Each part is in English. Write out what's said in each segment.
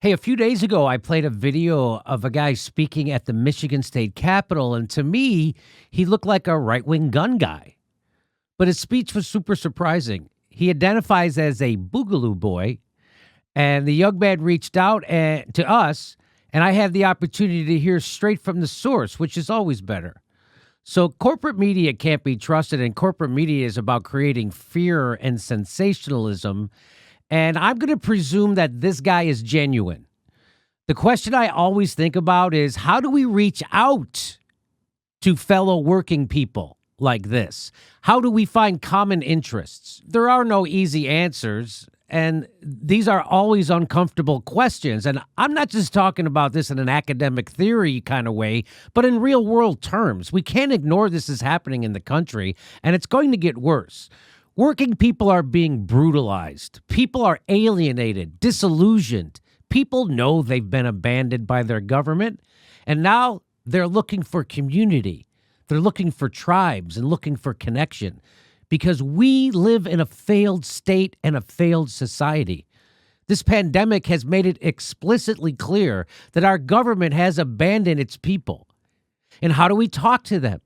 Hey, a few days ago, I played a video of a guy speaking at the Michigan State Capitol, and to me, he looked like a right-wing gun guy. But his speech was super surprising. He identifies as a Boogaloo boy, and the young man reached out to us, and I had the opportunity to hear straight from the source, which is always better. So corporate media can't be trusted, and corporate media is about creating fear and sensationalism. And I'm going to presume that this guy is genuine. The question I always think about is, how do we reach out to fellow working people like this? How do we find common interests? There are no easy answers, and these are always uncomfortable questions. And I'm not just talking about this in an academic theory kind of way, but in real world terms. We can't ignore this is happening in the country, and it's going to get worse. Working people are being brutalized. People are alienated, disillusioned. People know they've been abandoned by their government, and now they're looking for community. They're looking for tribes and looking for connection because we live in a failed state and a failed society. This pandemic has made it explicitly clear that our government has abandoned its people. And how do we talk to them?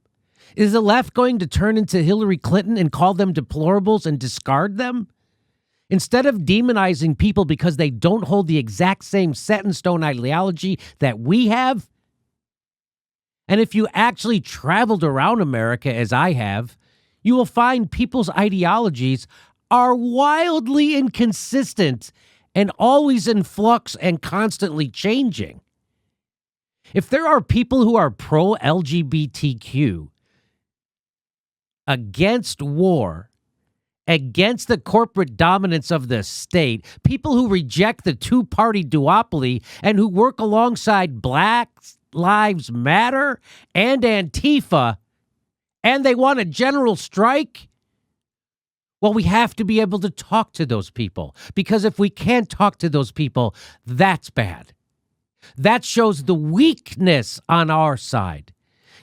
Is the left going to turn into Hillary Clinton and call them deplorables and discard them? Instead of demonizing people because they don't hold the exact same set-in-stone ideology that we have? And if you actually traveled around America, as I have, you will find people's ideologies are wildly inconsistent and always in flux and constantly changing. If there are people who are pro-LGBTQ, against war, against the corporate dominance of the state, people who reject the two-party duopoly and who work alongside Black Lives Matter and Antifa, and they want a general strike, well, we have to be able to talk to those people, because if we can't talk to those people, that's bad. That shows the weakness on our side.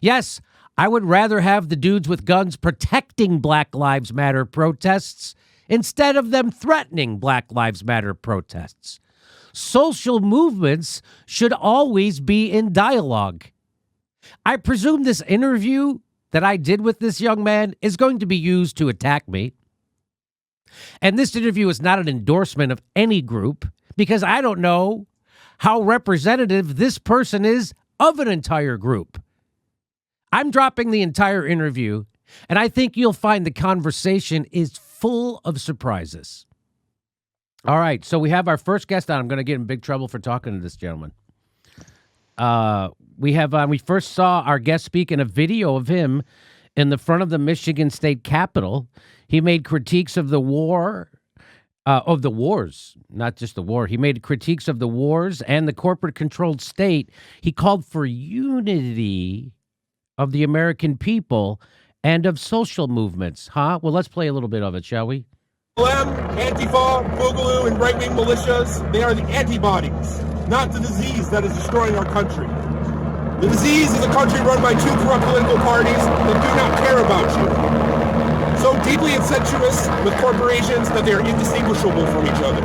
Yes, I would rather have the dudes with guns protecting Black Lives Matter protests instead of them threatening Black Lives Matter protests. Social movements should always be in dialogue. I presume this interview that I did with this young man is going to be used to attack me. And this interview is not an endorsement of any group because I don't know how representative this person is of an entire group. I'm dropping the entire interview, and I think you'll find the conversation is full of surprises. All right, so we have our first guest on. I'm going to get in big trouble for talking to this gentleman. We first saw our guest speak in a video of him in the front of the Michigan State Capitol. He made critiques of the war, of the wars, not just the war. He made critiques of the wars and the corporate-controlled state. He called for unity of the American people and of social movements. Well, let's play a little bit of it, shall we? Antifa, Boogaloo, and right-wing militias, they are the antibodies, not the disease that is destroying our country. The disease is a country run by two corrupt political parties that do not care about you. So deeply incestuous with corporations that they are indistinguishable from each other.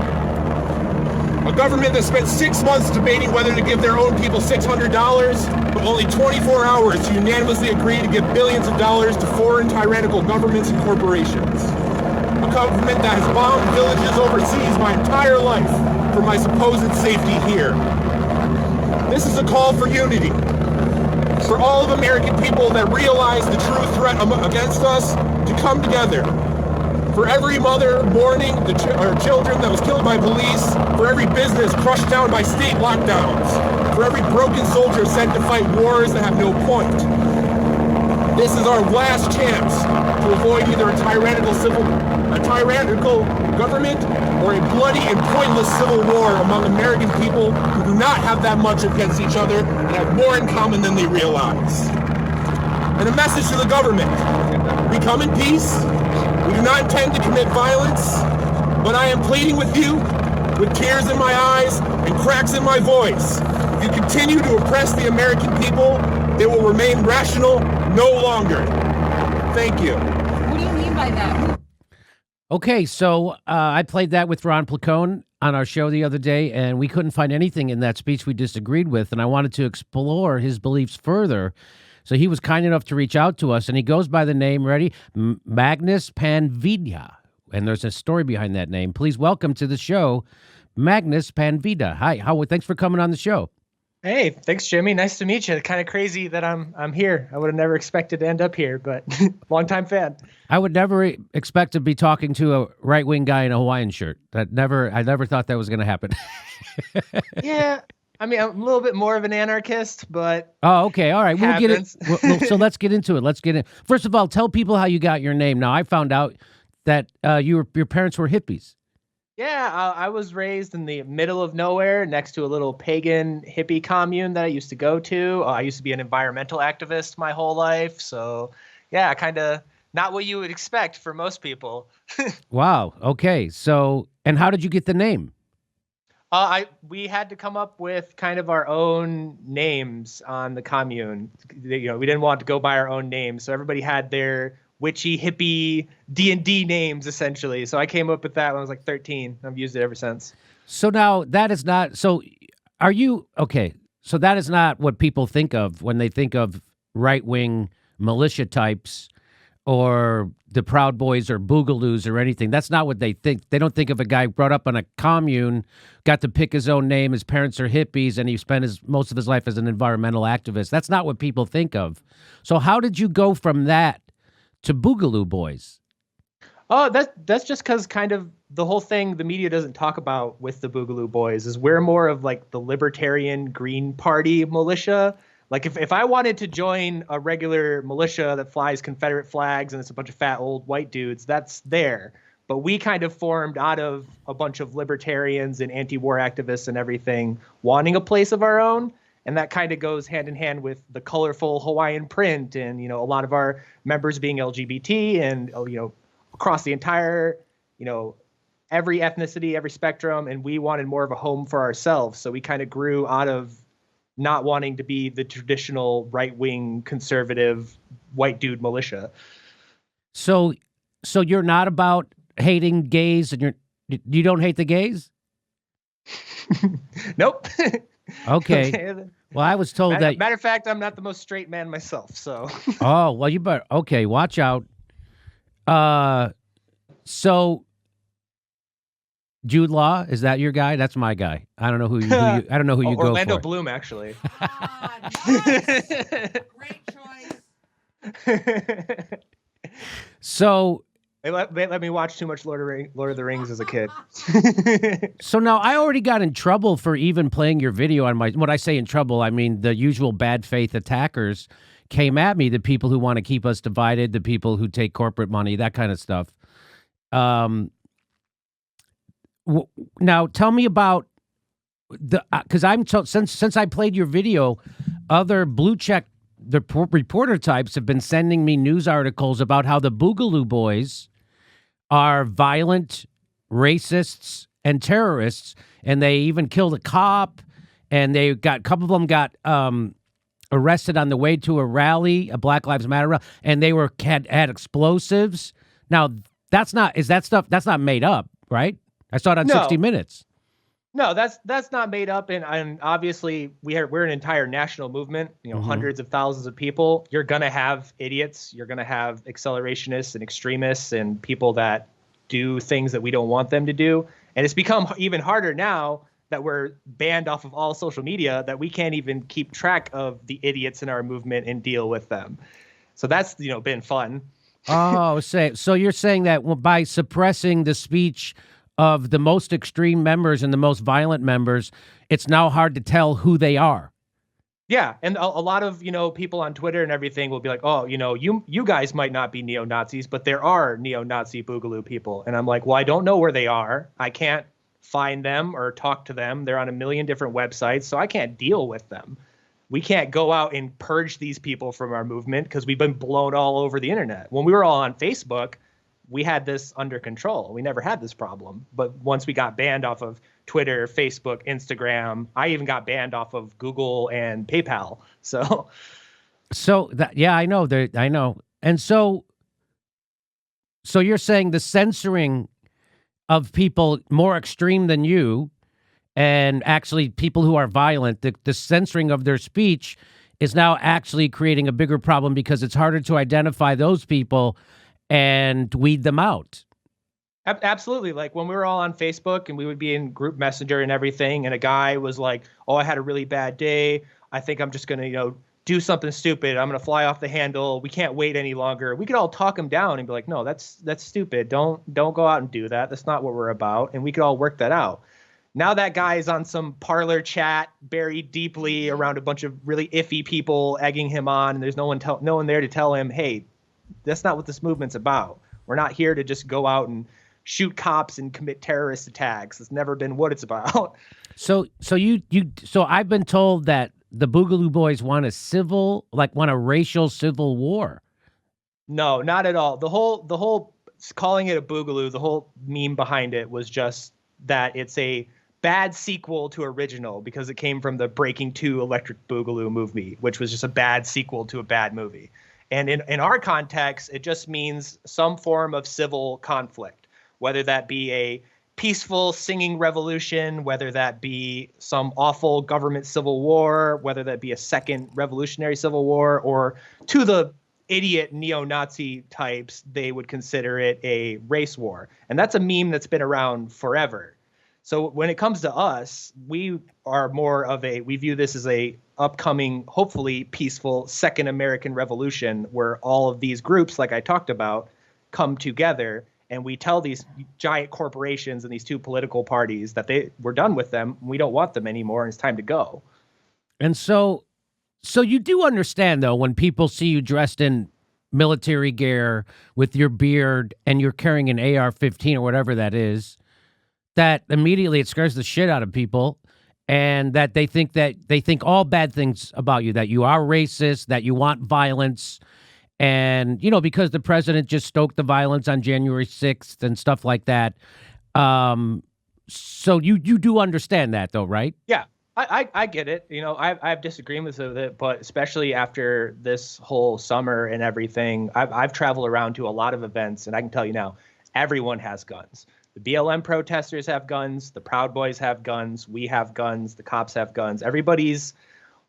A government that spent 6 months debating whether to give their own people $600, but only 24 hours to unanimously agree to give billions of dollars to foreign tyrannical governments and corporations. A government that has bombed villages overseas my entire life for my supposed safety here. This is a call for unity. For all of American people that realize the true threat against us to come together. For every mother mourning her children that was killed by police, for every business crushed down by state lockdowns, for every broken soldier sent to fight wars that have no point. This is our last chance to avoid either a tyrannical government or a bloody and pointless civil war among American people who do not have that much against each other and have more in common than they realize. And a message to the government: we come in peace. We do not intend to commit violence, but I am pleading with you, with tears in my eyes and cracks in my voice. If you continue to oppress the American people, they will remain rational no longer. Thank you. What do you mean by that? Okay, so I played that with Ron Placone. on our show the other day, and we couldn't find anything in that speech we disagreed with, and I wanted to explore his beliefs further. So he was kind enough to reach out to us, and he goes by the name, ready? Magnus Panvidya. And there's a story behind that name. Please welcome to the show, Magnus Panvidya. Hi, thanks for coming on the show. Hey, thanks, Jimmy. Nice to meet you. Kind of crazy that I'm here. I would have never expected to end up here, but longtime fan. I would never expect to be talking to a right-wing guy in a Hawaiian shirt. I never thought that was going to happen. Yeah, I mean, I'm a little bit more of an anarchist, but oh, okay, all right. We'll get it. So let's get into it. Let's get in. First of all, tell people how you got your name. Now, I found out that your parents were hippies. Yeah, I was raised in the middle of nowhere next to a little pagan hippie commune that I used to go to. I used to be an environmental activist my whole life. So, yeah, kind of not what you would expect for most people. Wow. Okay. So, and how did you get the name? We had to come up with kind of our own names on the commune. We didn't want to go by our own names. So everybody had their witchy, hippie, D&D names, essentially. So I came up with that when I was like 13. I've used it ever since. So now that is not, so are you, okay, so that is not what people think of when they think of right-wing militia types or the Proud Boys or Boogaloos or anything. That's not what they think. They don't think of a guy brought up on a commune, got to pick his own name, his parents are hippies, and he spent most of his life as an environmental activist. That's not what people think of. So how did you go from that to Boogaloo Boys? Oh, that's just because kind of the whole thing the media doesn't talk about with the Boogaloo Boys is we're more of like the libertarian Green Party militia. Like if I wanted to join a regular militia that flies Confederate flags and it's a bunch of fat old white dudes, that's there. But we kind of formed out of a bunch of libertarians and anti-war activists and everything wanting a place of our own. And that kind of goes hand in hand with the colorful Hawaiian print and, a lot of our members being LGBT and, across the entire, every ethnicity, every spectrum. And we wanted more of a home for ourselves. So we kind of grew out of not wanting to be the traditional right-wing conservative white dude militia. So you're not about hating gays and you don't hate the gays? Nope. Okay. Well, I was told that. Matter of fact, I'm not the most straight man myself. So. Oh well, you better. Okay, watch out. So Jude Law, is that your guy? That's my guy. I don't know who you. I don't know who you go for. Orlando Bloom, actually. Nice. Great choice. So. They let me watch too much Lord of the Rings as a kid. So now I already got in trouble for even playing your video on my, when I say in trouble, I mean the usual bad faith attackers came at me, the people who want to keep us divided, the people who take corporate money, that kind of stuff. Now tell me about because since I played your video, other blue check the reporter types have been sending me news articles about how the Boogaloo Boys are violent racists and terrorists, and they even killed a cop, and a couple of them got arrested on the way to a rally, a Black Lives Matter rally, and they had explosives. Now that's not made up, right? I saw it on 60 Minutes. No, that's not made up, and obviously we're an entire national movement. Hundreds of thousands of people. You're gonna have idiots. You're gonna have accelerationists and extremists and people that do things that we don't want them to do. And it's become even harder now that we're banned off of all social media that we can't even keep track of the idiots in our movement and deal with them. So that's been fun. Oh, so you're saying that by suppressing the speech of the most extreme members and the most violent members, it's now hard to tell who they are. Yeah, and a lot of people on Twitter and everything will be like, oh, you guys might not be neo-Nazis, but there are neo-Nazi Boogaloo people. And I'm like, well, I don't know where they are. I can't find them or talk to them. They're on a million different websites, so I can't deal with them. We can't go out and purge these people from our movement because we've been blown all over the internet. When we were all on Facebook, we had this under control. We never had this problem. But once we got banned off of Twitter, Facebook, Instagram, I even got banned off of Google and PayPal. So that, yeah, I know. I know. And so you're saying the censoring of people more extreme than you, and actually people who are violent, the censoring of their speech is now actually creating a bigger problem because it's harder to identify those people and weed them out. Absolutely. Like when we were all on Facebook and we would be in group messenger and everything, and a guy was like, oh, I had a really bad day. I think I'm just going to, do something stupid. I'm going to fly off the handle. We can't wait any longer. We could all talk him down and be like, no, that's stupid. Don't go out and do that. That's not what we're about. And we could all work that out. Now that guy is on some parlor chat buried deeply around a bunch of really iffy people egging him on. And there's no one there to tell him, hey, that's not what this movement's about. We're not here to just go out and shoot cops and commit terrorist attacks. It's never been what it's about. So I've been told that the Boogaloo Boys want a racial civil war. No, not at all. The whole calling it a Boogaloo, the whole meme behind it was just that it's a bad sequel to original because it came from the Breaking 2 Electric Boogaloo movie, which was just a bad sequel to a bad movie. And in our context, it just means some form of civil conflict, whether that be a peaceful singing revolution, whether that be some awful government civil war, whether that be a second revolutionary civil war, or to the idiot neo-Nazi types, they would consider it a race war. And that's a meme that's been around forever. So when it comes to us, we are more of we view this as a upcoming, hopefully peaceful second American Revolution where all of these groups, like I talked about, come together and we tell these giant corporations and these two political parties that we're done with them. We don't want them anymore and it's time to go. And so you do understand, though, when people see you dressed in military gear with your beard and you're carrying an AR-15 or whatever that is, that immediately it scares the shit out of people, and that they think all bad things about you, that you are racist, that you want violence, and because the president just stoked the violence on January 6th and stuff like that. So you do understand that, though, right? Yeah, I get it. I have disagreements with it, but especially after this whole summer and everything, I've traveled around to a lot of events, and I can tell you now, everyone has guns. The BLM protesters have guns. The Proud Boys have guns. We have guns. The cops have guns. Everybody's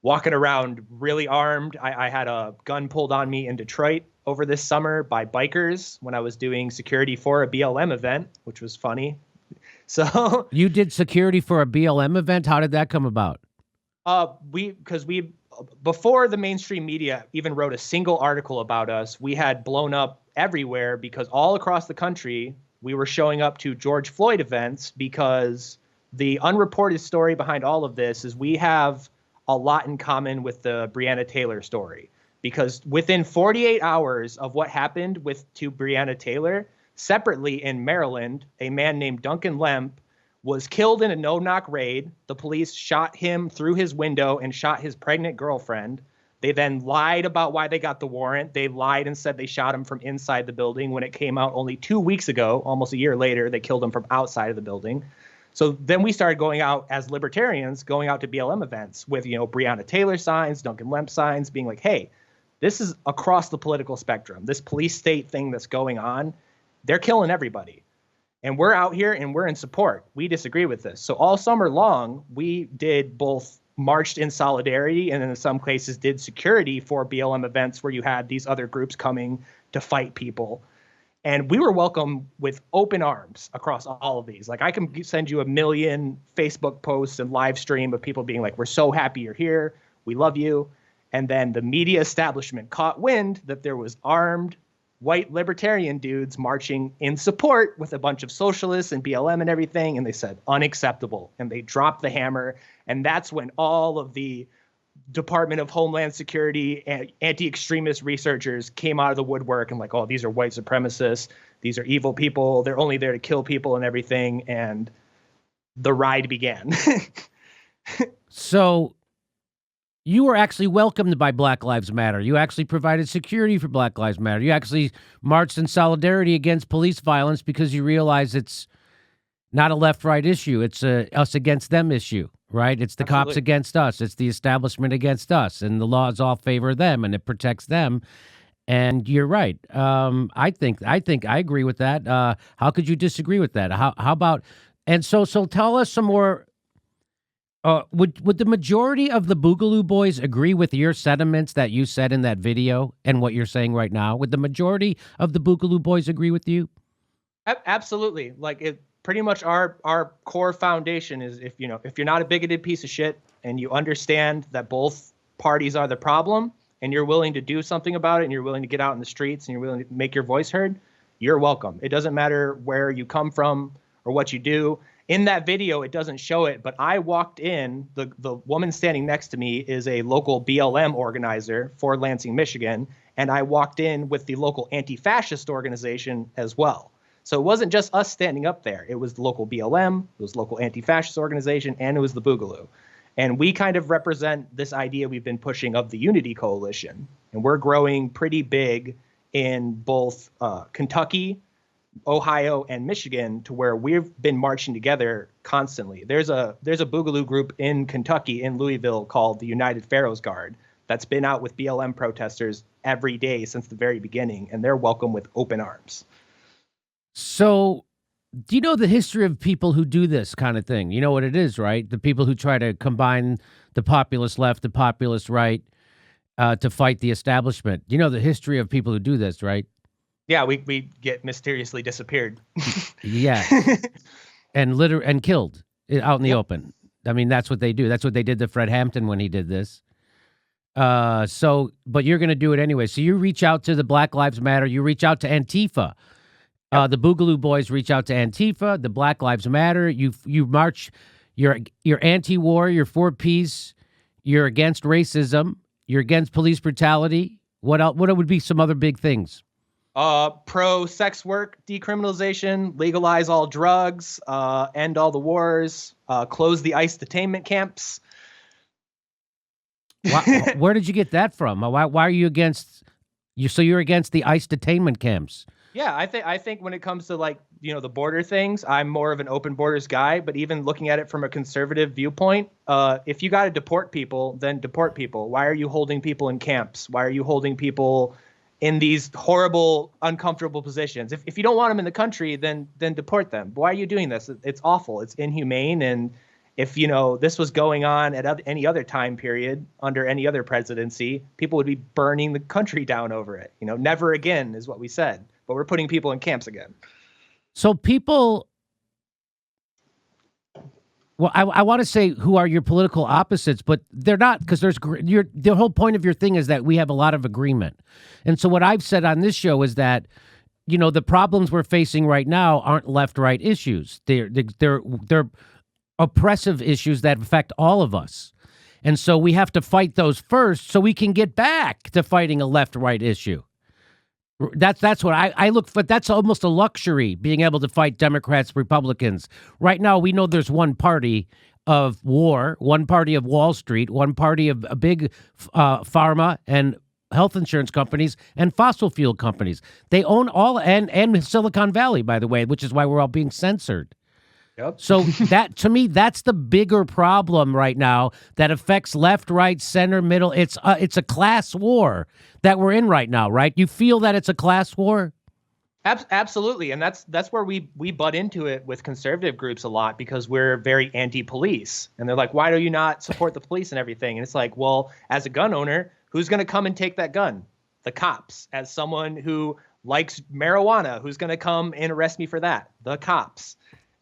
walking around really armed. I had a gun pulled on me in Detroit over this summer by bikers when I was doing security for a BLM event, which was funny. So you did security for a BLM event? How did that come about? Because before the mainstream media even wrote a single article about us, we had blown up everywhere because all across the country, we were showing up to George Floyd events because the unreported story behind all of this is we have a lot in common with the Breonna Taylor story. Because within 48 hours of what happened to Breonna Taylor, separately in Maryland, a man named Duncan Lemp was killed in a no-knock raid. The police shot him through his window and shot his pregnant girlfriend. They then lied about why they got the warrant. They lied and said they shot him from inside the building when it came out only 2 weeks ago, almost a year later, they killed him from outside of the building. So then we started going out as libertarians, going out to BLM events with, Breonna Taylor signs, Duncan Lemp signs, being like, hey, this is across the political spectrum. This police state thing that's going on, they're killing everybody. And we're out here and we're in support. We disagree with this. So all summer long, we did both marched in solidarity and in some cases did security for BLM events where you had these other groups coming to fight people. And we were welcome with open arms across all of these. Like I can send you a million Facebook posts and live stream of people being like, we're so happy you're here. We love you. And then the media establishment caught wind that there was armed white libertarian dudes marching in support with a bunch of socialists and BLM and everything. And they said unacceptable. And they dropped the hammer. And that's when all of the Department of Homeland Security and anti-extremist researchers came out of the woodwork and like, oh, these are white supremacists. These are evil people. They're only there to kill people and everything. And the ride began. So you were actually welcomed by Black Lives Matter. You actually provided security for Black Lives Matter. You actually marched in solidarity against police violence because you realize it's not a left-right issue. It's a us against them issue, right? It's the Absolutely. cops against us. It's the establishment against us, and the laws all favor them, and it protects them. And you're right. I think I agree with that. How could you disagree with that? How about, and so tell us some more. Would the majority of the Boogaloo boys agree with your sentiments that you said in that video and what you're saying right now? Would the majority of the Boogaloo boys agree with you? Absolutely. Like, it pretty much our core foundation is, if you're not a bigoted piece of shit and you understand that both parties are the problem and you're willing to do something about it and you're willing to get out in the streets and you're willing to make your voice heard, you're welcome. It doesn't matter where you come from or what you do. In that video, it doesn't show it, but I walked in, the woman standing next to me is a local BLM organizer for Lansing, Michigan, and I walked in with the local anti-fascist organization as well. So it wasn't just us standing up there. It was the local BLM, it was local anti-fascist organization, and it was the Boogaloo. And we kind of represent this idea we've been pushing of the Unity Coalition. And we're growing pretty big in both Kentucky, Ohio, and Michigan, to where we've been marching together constantly. There's a Boogaloo group in Kentucky, in Louisville, called the United Pharaohs Guard that's been out with BLM protesters every day since the very beginning, and they're welcome with open arms. So, do you know the history of people who do this kind of thing? You know what it is, right? The people who try to combine the populist left, the populist right, to fight the establishment. You know the history of people who do this, right? Yeah, we get mysteriously disappeared. Yeah, and killed out in the open. I mean, that's what they do. That's what they did to Fred Hampton when he did this. But you're going to do it anyway. So you reach out to the Black Lives Matter. You reach out to Antifa. The Boogaloo boys reach out to Antifa. The Black Lives Matter. You march. You're anti-war. You're for peace. You're against racism. You're against police brutality. What else? What would be some other big things? Pro-sex work decriminalization, legalize all drugs, end all the wars, close the ICE detainment camps. Where did you get that from? Why are you against? So you're against the ICE detainment camps? Yeah, I think when it comes to, like, the border things, I'm more of an open borders guy. But even looking at it from a conservative viewpoint, if you got to deport people, then deport people. Why are you holding people in camps? Why are you holding people in these horrible, uncomfortable positions? If you don't want them in the country, then deport them. But why are you doing this? It's awful. It's inhumane. And if, this was going on at any other time period under any other presidency, people would be burning the country down over it. Never again is what we said. But we're putting people in camps again. So people, well, I want to say who are your political opposites, but they're not, because the whole point of your thing is that we have a lot of agreement. And so what I've said on this show is that, the problems we're facing right now aren't left-right issues. They're oppressive issues that affect all of us. And so we have to fight those first so we can get back to fighting a left-right issue. That's what I look for. That's almost a luxury, being able to fight Democrats, Republicans. Right now, we know there's one party of war, one party of Wall Street, one party of a big pharma and health insurance companies and fossil fuel companies. They own all, and Silicon Valley, by the way, which is why we're all being censored. Yep. So that, to me, that's the bigger problem right now that affects left, right, center, middle. It's a class war that we're in right now, right? You feel that it's a class war? Absolutely. And that's where we butt into it with conservative groups a lot, because we're very anti-police. And they're like, why do you not support the police and everything? And it's like, well, as a gun owner, who's going to come and take that gun? The cops. As someone who likes marijuana, who's going to come and arrest me for that? The cops.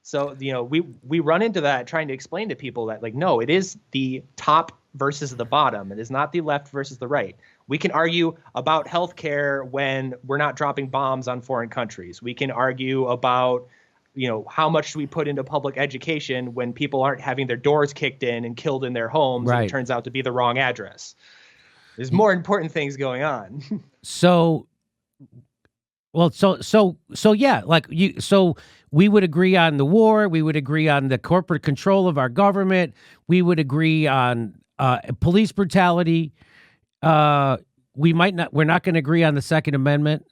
So, we run into that trying to explain to people that, like, no, it is the top versus the bottom. It is not the left versus the right. We can argue about healthcare when we're not dropping bombs on foreign countries. We can argue about, how much we put into public education when people aren't having their doors kicked in and killed in their homes. Right. And it turns out to be the wrong address. There's more important things going on. So yeah, so we would agree on the war. We would agree on the corporate control of our government. We would agree on police brutality. We're not going to agree on the Second Amendment.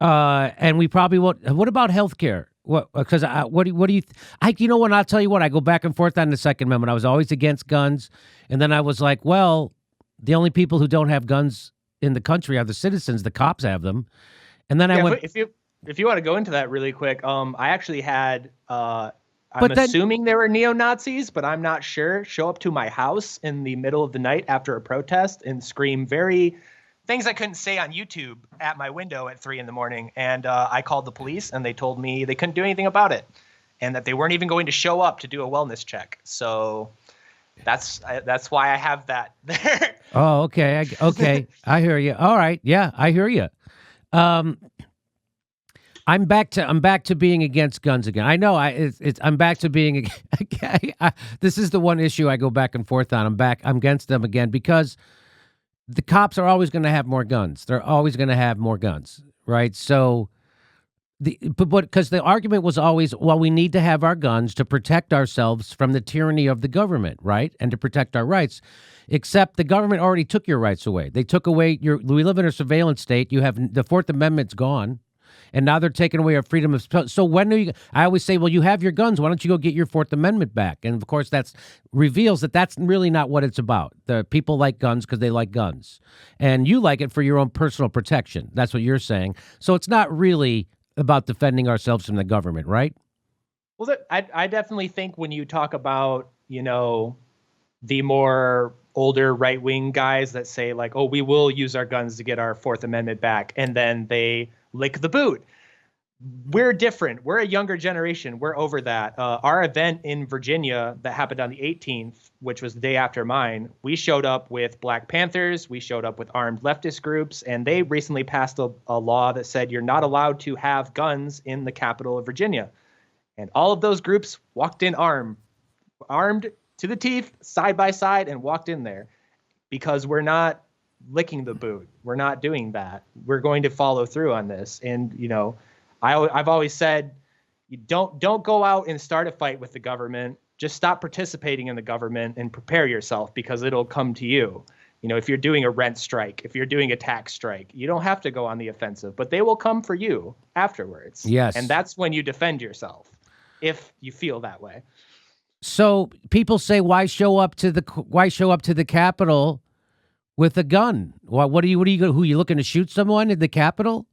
And we probably won't. What about healthcare? What do you, I'll tell you what, I go back and forth on the Second Amendment. I was always against guns. And then I was like, well, the only people who don't have guns in the country are the citizens. The cops have them. And then I Yeah, went. but if you want to go into that really quick, I actually had I'm But then- assuming they were neo-Nazis, but I'm not sure, show up to my house in the middle of the night after a protest and scream things I couldn't say on YouTube at my window at 3 a.m. And I called the police, and they told me they couldn't do anything about it, and that they weren't even going to show up to do a wellness check. So that's why I have that there. Oh, okay. Okay. I hear you. All right. Yeah, I hear you. I'm back to being against guns again. I know I'm back to being this is the one issue I go back and forth on. I'm against them again because the cops are always going to have more guns. They're always going to have more guns, right? So but because the argument was always, well, we need to have our guns to protect ourselves from the tyranny of the government, right? And to protect our rights. Except the government already took your rights away. They took away we live in a surveillance state. You have the Fourth Amendment's gone. And now they're taking away our freedom of speech. So I always say, well, you have your guns. Why don't you go get your Fourth Amendment back? And of course, that reveals that that's really not what it's about. The people like guns because they like guns. And you like it for your own personal protection. That's what you're saying. So it's not really about defending ourselves from the government, right? Well, I definitely think when you talk about, the more older right-wing guys that say like, oh, we will use our guns to get our Fourth Amendment back, and then they lick the boot. We're different. We're a younger generation. We're over that. Our event in Virginia that happened on the 18th, which was the day after mine, we showed up with Black Panthers. We showed up with armed leftist groups, and they recently passed a law that said you're not allowed to have guns in the capital of Virginia. And all of those groups walked in armed to the teeth, side by side, and walked in there because we're not licking the boot. We're not doing that. We're going to follow through on this. And, I've always said, you don't go out and start a fight with the government. Just stop participating in the government and prepare yourself because it'll come to you. If you're doing a rent strike, if you're doing a tax strike, you don't have to go on the offensive, but they will come for you afterwards. Yes. And that's when you defend yourself, if you feel that way. So people say, why show up to the Capitol with a gun? Who are you looking to shoot someone in the Capitol?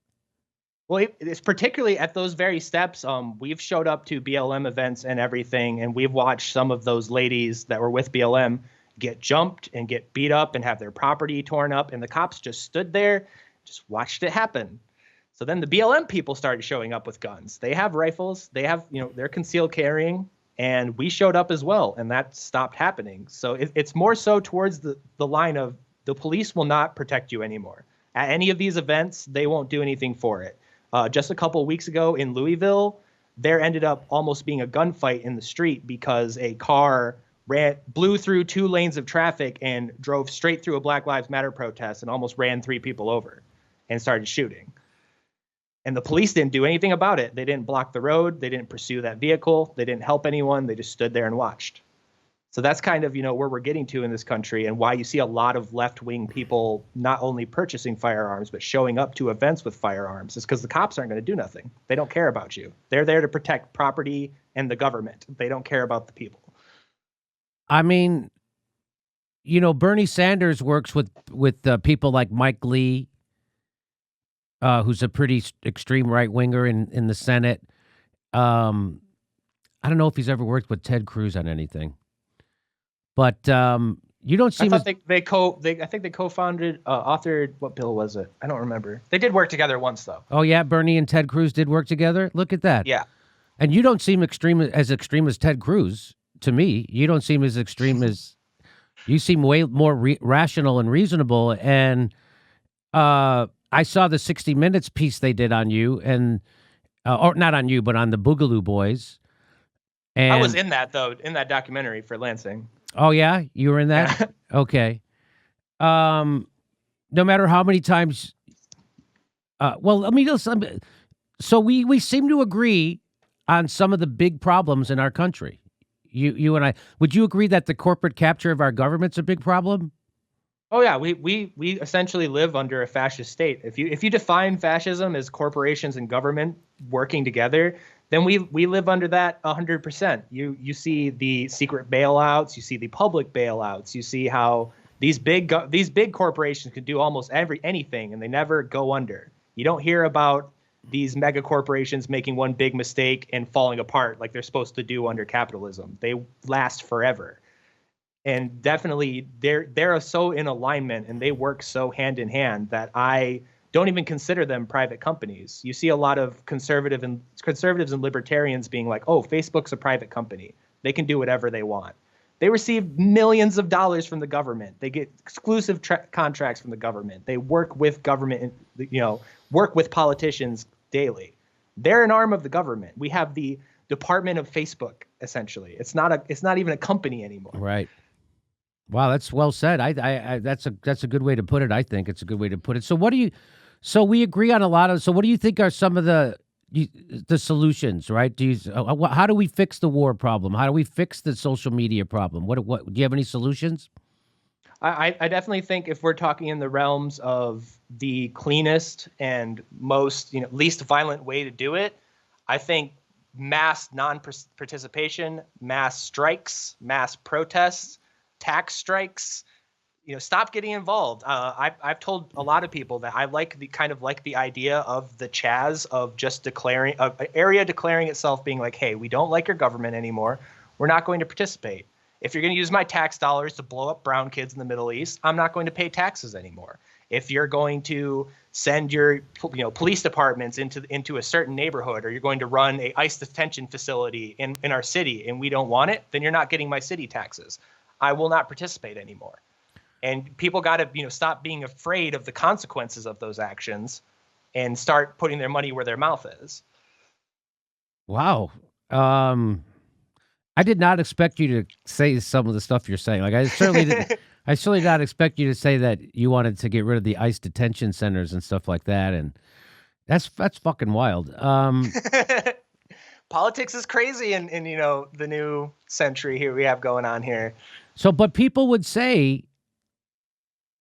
Well, it's particularly at those very steps. We've showed up to BLM events and everything, and we've watched some of those ladies that were with BLM get jumped and get beat up and have their property torn up, and the cops just stood there, just watched it happen. So then the BLM people started showing up with guns. They have rifles. They have, they're concealed carrying. And we showed up as well, and that stopped happening. So it's more so towards the line of the police will not protect you anymore. At any of these events, they won't do anything for it. Just a couple of weeks ago in Louisville, there ended up almost being a gunfight in the street because a car blew through 2 lanes of traffic and drove straight through a Black Lives Matter protest and almost ran 3 people over and started shooting. And the police didn't do anything about it. They didn't block the road. They didn't pursue that vehicle. They didn't help anyone. They just stood there and watched. So that's kind of, where we're getting to in this country and why you see a lot of left-wing people not only purchasing firearms, but showing up to events with firearms is because the cops aren't going to do nothing. They don't care about you. They're there to protect property and the government. They don't care about the people. I mean, Bernie Sanders works with people like Mike Lee, who's a pretty extreme right-winger in the Senate. I don't know if he's ever worked with Ted Cruz on anything. But you don't seem. I think they co-founded, authored. What bill was it? I don't remember. They did work together once, though. Oh yeah, Bernie and Ted Cruz did work together. Look at that. Yeah. And you don't seem as extreme as Ted Cruz to me. You don't seem as extreme as. You seem way more rational and reasonable. And I saw the 60 Minutes piece they did on you, and or not on you, but on the Boogaloo Boys. And I was in that documentary for Lansing. Oh yeah, you were in that? Yeah. Okay. No matter how many times. Well, let me just. So we seem to agree on some of the big problems in our country. You and I. Would you agree that the corporate capture of our government's a big problem? Oh yeah, we essentially live under a fascist state. If you define fascism as corporations and government working together, then we live under that 100%. You see the secret bailouts, you see the public bailouts, you see how These big corporations can do almost anything, and they never go under. You don't hear about these mega corporations making one big mistake and falling apart like they're supposed to do under capitalism. They last forever. And definitely they're so in alignment and they work so hand in hand that I don't even consider them private companies. You see a lot of conservatives and libertarians being like, oh, Facebook's a private company. They can do whatever they want. They receive millions of dollars from the government. They get exclusive contracts from the government. They work with government, work with politicians daily. They're an arm of the government. We have the Department of Facebook, essentially. It's not even a company anymore. Right. Wow, that's well said. That's a good way to put it. I think it's a good way to put it. So we agree on a lot of. So what do you think are some of the solutions? Right? How do we fix the war problem? How do we fix the social media problem? What do you have any solutions? I definitely think if we're talking in the realms of the cleanest and most least violent way to do it, I think mass non-participation, mass strikes, mass protests, tax strikes, stop getting involved. I've told a lot of people that I like the idea of the Chaz of just declaring an area declaring itself being like, hey, we don't like your government anymore. We're not going to participate. If you're going to use my tax dollars to blow up brown kids in the Middle East, I'm not going to pay taxes anymore. If you're going to send your police departments into a certain neighborhood, or you're going to run a ICE detention facility in our city and we don't want it, then you're not getting my city taxes. I will not participate anymore. And people got to stop being afraid of the consequences of those actions and start putting their money where their mouth is. Wow. I did not expect you to say some of the stuff you're saying. Like I certainly did not expect you to say that you wanted to get rid of the ICE detention centers and stuff like that. And that's fucking wild. Politics is crazy in the new century here we have going on here. So, but people would say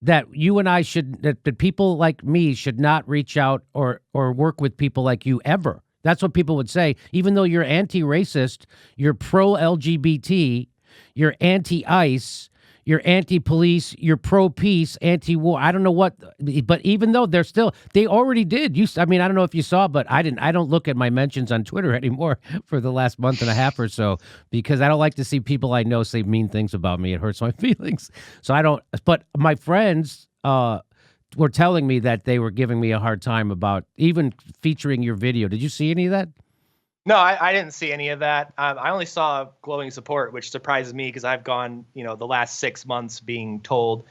that you and I that people like me should not reach out or work with people like you ever. That's what people would say. Even though you're anti-racist, you're pro-LGBT, you're anti-ICE, you're anti-police, you're pro-peace, anti-war. I don't know what, but even though they already did. I don't know if you saw, but I don't look at my mentions on Twitter anymore for the last month and a half or so because I don't like to see people I know say mean things about me. It hurts my feelings. So I don't, but my friends, were telling me that they were giving me a hard time about even featuring your video. Did you see any of that? No, I didn't see any of that. I only saw glowing support, which surprises me because I've gone, the last 6 months being told.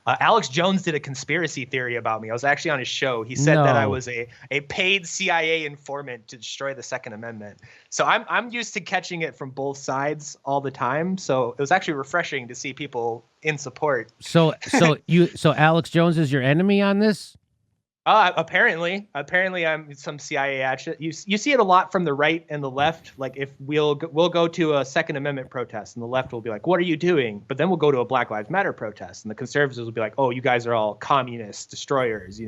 Alex Jones did a conspiracy theory about me. I was actually on his show. He said that I was a paid CIA informant to destroy the Second Amendment. So I'm used to catching it from both sides all the time. So it was actually refreshing to see people in support. So Alex Jones is your enemy on this? Apparently I'm some CIA action. You see it a lot from the right and the left. Like if we'll go to a Second Amendment protest and the left will be like, what are you doing? But then we'll go to a Black Lives Matter protest and the conservatives will be like, oh, you guys are all communist destroyers,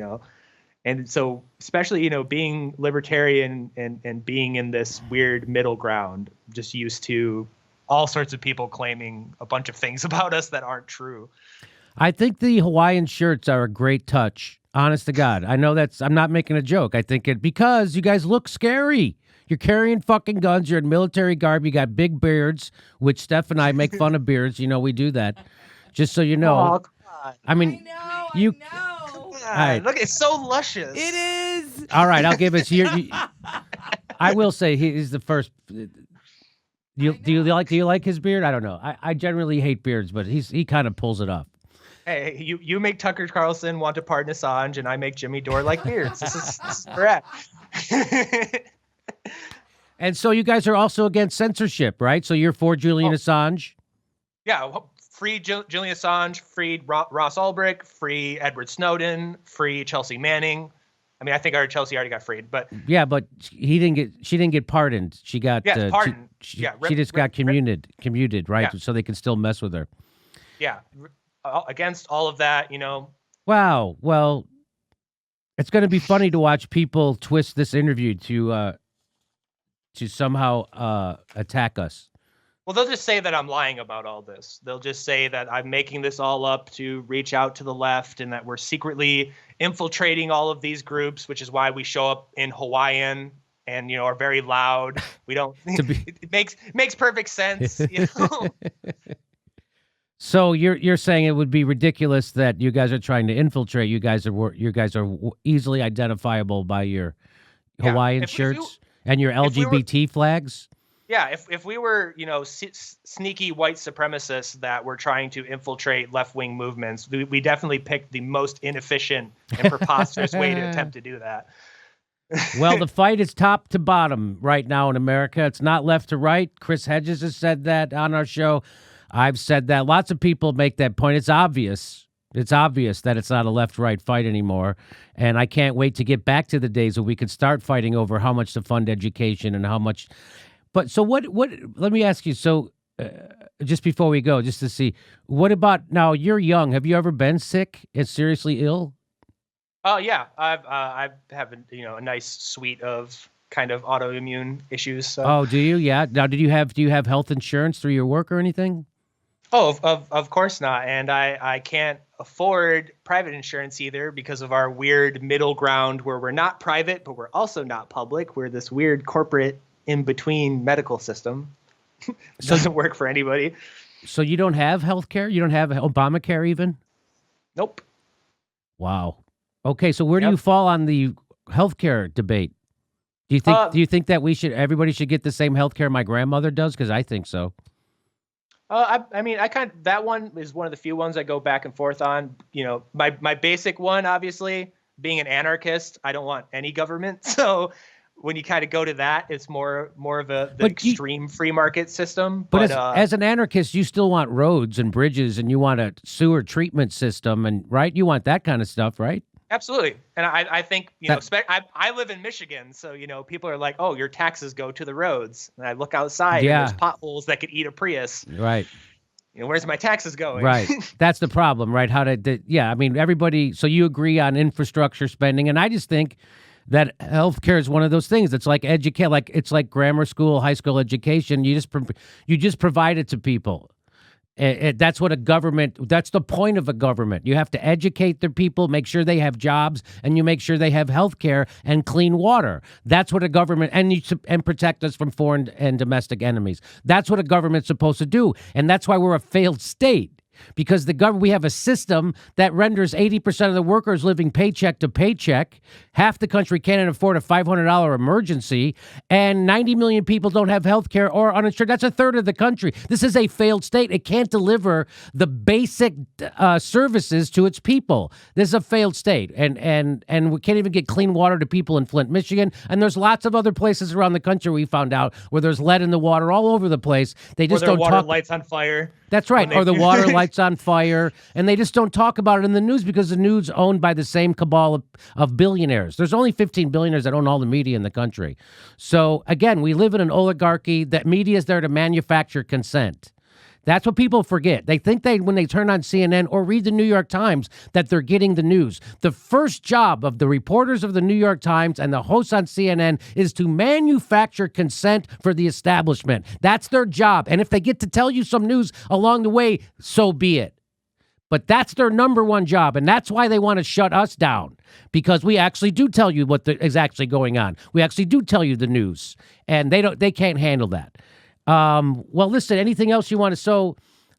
And so especially, being libertarian and being in this weird middle ground, just used to all sorts of people claiming a bunch of things about us that aren't true. I think the Hawaiian shirts are a great touch. Honest to God. I know I'm not making a joke. I think because you guys look scary. You're carrying fucking guns. You're in military garb. You got big beards, which Steph and I make fun of beards. We do that. Just so you know. Oh, God. I mean, I know. Right. Look, it's so luscious. It is. All right, I'll give it to you. I will say he's the first. Do you like his beard? I don't know. I generally hate beards, but he kind of pulls it off. Hey, you make Tucker Carlson want to pardon Assange, and I make Jimmy Dore like beards. This is correct. And so you guys are also against censorship, right? So you're for Julian Assange? Yeah, free Julian Assange, freed Ross Ulbricht, free Edward Snowden, free Chelsea Manning. I mean, I think our Chelsea already got freed, but yeah, but she didn't get pardoned. She got pardoned. She just got commuted, right? Yeah. So they can still mess with her. Yeah. Against all of that, Wow. Well, it's going to be funny to watch people twist this interview to somehow attack us. Well, they'll just say that I'm lying about all this. They'll just say that I'm making this all up to reach out to the left and that we're secretly infiltrating all of these groups, which is why we show up in Hawaiian and, are very loud. We don't, it makes perfect sense, So you're saying it would be ridiculous that you guys are trying to infiltrate. You guys are easily identifiable by your Hawaiian shirts and your LGBT flags. Yeah, if we were, sneaky white supremacists that were trying to infiltrate left-wing movements, we definitely picked the most inefficient and preposterous way to attempt to do that. Well, the fight is top to bottom right now in America. It's not left to right. Chris Hedges has said that on our show. I've said that. Lots of people make that point. It's obvious. It's obvious that it's not a left-right fight anymore. And I can't wait to get back to the days where we could start fighting over how much to fund education and how much. But so what, let me ask you, so just before we go, just to see, what about, now you're young. Have you ever been sick and seriously ill? Oh, yeah. I have a nice suite of kind of autoimmune issues. So. Oh, do you? Yeah. Now, do you have health insurance through your work or anything? Oh, of course not. And I can't afford private insurance either because of our weird middle ground where we're not private, but we're also not public. We're this weird corporate in-between medical system. Doesn't work for anybody. So you don't have health care? You don't have Obamacare even? Nope. Wow. Okay, so where do you fall on the healthcare debate? Do you think that everybody should get the same healthcare my grandmother does? Because I think so. That one is one of the few ones I go back and forth on. My basic one, obviously, being an anarchist, I don't want any government. So when you kind of go to that, it's more of the extreme free market system. But as an anarchist, you still want roads and bridges, and you want a sewer treatment system, and right? You want that kind of stuff, right? Absolutely. And I think, I live in Michigan, so, people are like, oh, your taxes go to the roads. And I look outside and there's potholes that could eat a Prius. Right. Where's my taxes going? Right. That's the problem, right? Everybody, so you agree on infrastructure spending. And I just think that healthcare is one of those things. It's like it's like grammar school, high school education. You just provide it to people. That's what that's the point of a government. You have to educate their people, make sure they have jobs, and you make sure they have health care and clean water. That's what a government, and protect us from foreign and domestic enemies. That's what a government's supposed to do. And that's why we're a failed state. Because we have a system that renders 80% of the workers living paycheck to paycheck. Half the country can't afford a $500 emergency, and 90 million people don't have health care or uninsured. That's a third of the country. This is a failed state. It can't deliver the basic services to its people. This is a failed state, and we can't even get clean water to people in Flint, Michigan. And there's lots of other places around the country we found out where there's lead in the water all over the place. They just don't water lights on fire. That's right. Or the water lights on fire, and they just don't talk about it in the news because the news owned by the same cabal of billionaires. There's only 15 billionaires that own all the media in the country. So again, we live in an oligarchy. That media is there to manufacture consent. That's what people forget. They think when they turn on CNN or read the New York Times, that they're getting the news. The first job of the reporters of the New York Times and the hosts on CNN is to manufacture consent for the establishment. That's their job. And if they get to tell you some news along the way, so be it. But that's their number one job, and that's why they want to shut us down, because we actually do tell you what is actually going on. We actually do tell you the news, and they can't handle that. Well, listen, anything else you want to, so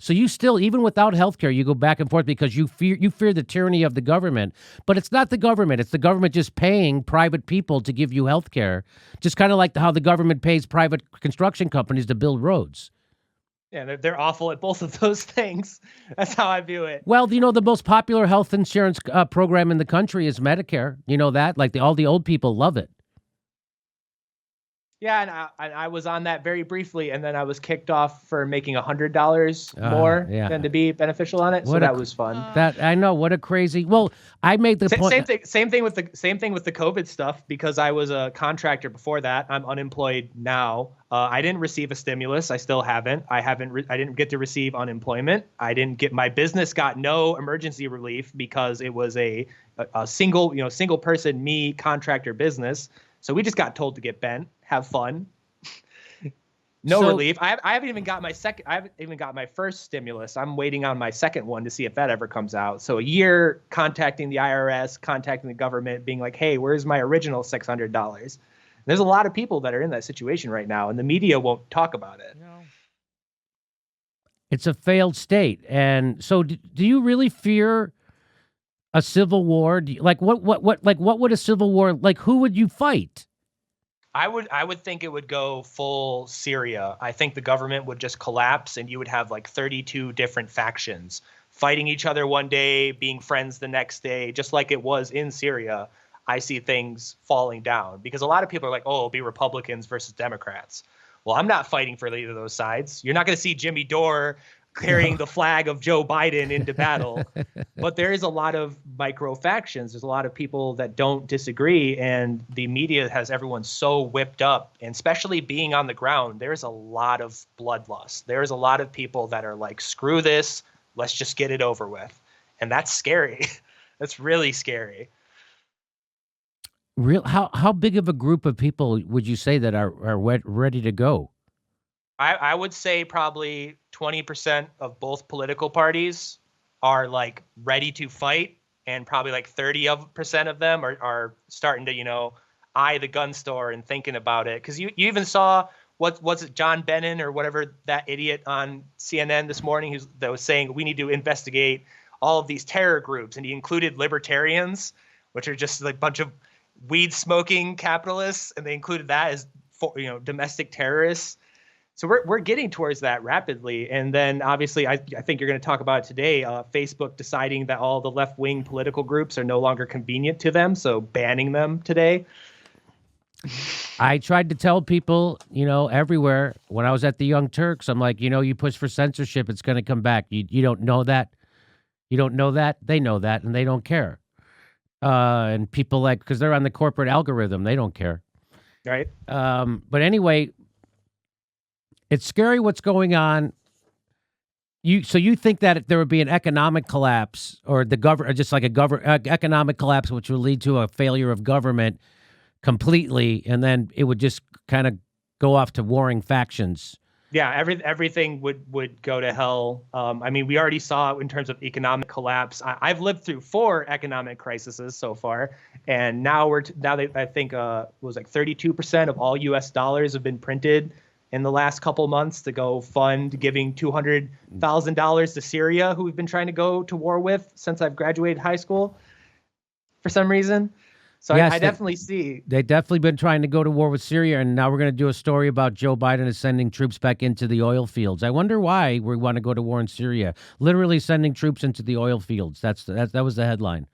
you still, even without healthcare, you go back and forth because you fear the tyranny of the government, but it's not the government. It's the government just paying private people to give you healthcare, just kind of like how the government pays private construction companies to build roads. Yeah, they're awful at both of those things. That's how I view it. Well, the most popular health insurance program in the country is Medicare. You know that? Like all the old people love it. Yeah, and I was on that very briefly, and then I was kicked off for making $100 more than to be beneficial on it. So that was fun. That I know, what a crazy. Well, I made the point. Same thing with the COVID stuff, because I was a contractor before that. I'm unemployed now. I didn't receive a stimulus. I still haven't. I didn't get to receive unemployment. My business got no emergency relief because it was a single person, me, contractor business. So we just got told to get bent, have fun. No So- relief. I haven't even got my second. I haven't even got my first stimulus. I'm waiting on my second one to see if that ever comes out. So a year contacting the IRS, contacting the government, being like, "Hey, where's my original $600?" There's a lot of people that are in that situation right now, and the media won't talk about it. It's a failed state. And so do you really fear a civil war? Like what would a civil war, like who would you fight? I would think it would go full Syria. I think the government would just collapse and you would have like 32 different factions fighting each other one day, being friends the next day, just like it was in Syria. I see things falling down because a lot of people are like, oh, it'll be Republicans versus Democrats. Well, I'm not fighting for either of those sides. You're not going to see Jimmy Dore carrying the flag of Joe Biden into battle. But there is a lot of micro factions. There's a lot of people that don't disagree. And the media has everyone so whipped up. And especially being on the ground, there's a lot of bloodlust. There's a lot of people that are like, screw this. Let's just get it over with. And that's scary. That's really scary. How big of a group of people would you say that are ready to go? I would say probably 20% of both political parties are like ready to fight, and probably like 30% of them are starting to, eye the gun store and thinking about it. Because you even saw was it John Brennan or whatever, that idiot on CNN this morning that was saying we need to investigate all of these terror groups, and he included libertarians, which are just like a bunch of weed smoking capitalists, and they included that as domestic terrorists. So we're getting towards that rapidly. And then obviously I think you're going to talk about it today, Facebook deciding that all the left wing political groups are no longer convenient to them, so banning them today. I tried to tell people, everywhere when I was at the Young Turks, I'm like, you push for censorship, it's going to come back. You don't know that. You don't know that. They know that, and they don't care. And people because they're on the corporate algorithm, they don't care. Right. But anyway, it's scary what's going on. So you think that there would be an economic collapse, or just like economic collapse, which would lead to a failure of government completely, and then it would just kind of go off to warring factions. Yeah, everything would go to hell. We already saw in terms of economic collapse. I've lived through 4 economic crises so far, and now I think it was like 32% of all U.S. dollars have been printed in the last couple months to go fund giving $200,000 to Syria, who we've been trying to go to war with since I've graduated high school for some reason. So yes, I definitely see. They've definitely been trying to go to war with Syria, and now we're going to do a story about Joe Biden is sending troops back into the oil fields. I wonder why we want to go to war in Syria. Literally sending troops into the oil fields. That was the headline.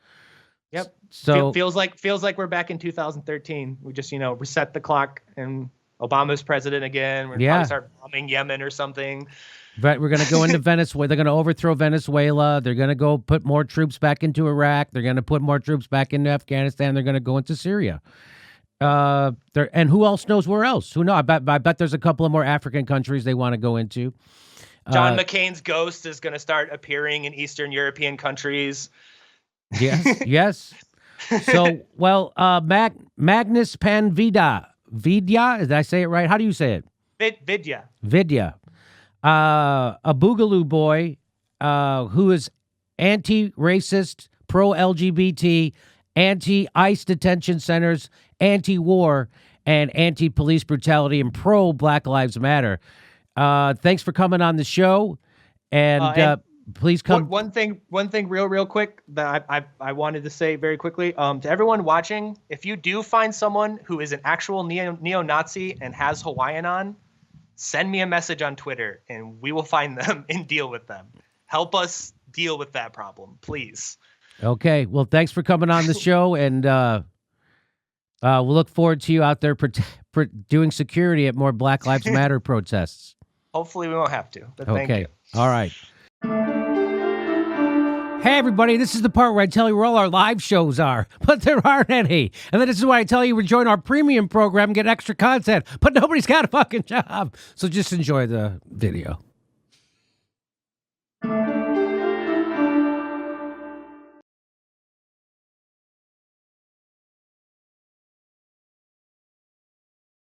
Yep. So feels like we're back in 2013. We just reset the clock, and Obama's president again. We're going to start bombing Yemen or something. But we're going to go into Venezuela. They're going to overthrow Venezuela. They're going to go put more troops back into Iraq. They're going to put more troops back into Afghanistan. They're going to go into Syria. And who else knows where else? Who knows? I bet there's a couple of more African countries they want to go into. John McCain's ghost is going to start appearing in Eastern European countries. Yes, yes. So, Magnus Panvidya. Vidya? Did I say it right? How do you say it? Vidya. Vidya. A Boogaloo boy who is anti-racist, pro-LGBT, anti-ICE detention centers, anti-war, and anti-police brutality, and pro-Black Lives Matter. Thanks for coming on the show, and please come. One thing real quick that I wanted to say very quickly to everyone watching: if you do find someone who is an actual neo-Nazi and has Hawaiian on, send me a message on Twitter, and we will find them and deal with them. Help us deal with that problem, please. Okay. Well, thanks for coming on the show, and we'll look forward to you out there doing security at more Black Lives Matter protests. Hopefully we won't have to, but okay. Thank you. All right. Hey, everybody, this is the part where I tell you where all our live shows are, but there aren't any. And then this is why I tell you to join our premium program and get extra content, but nobody's got a fucking job. So just enjoy the video.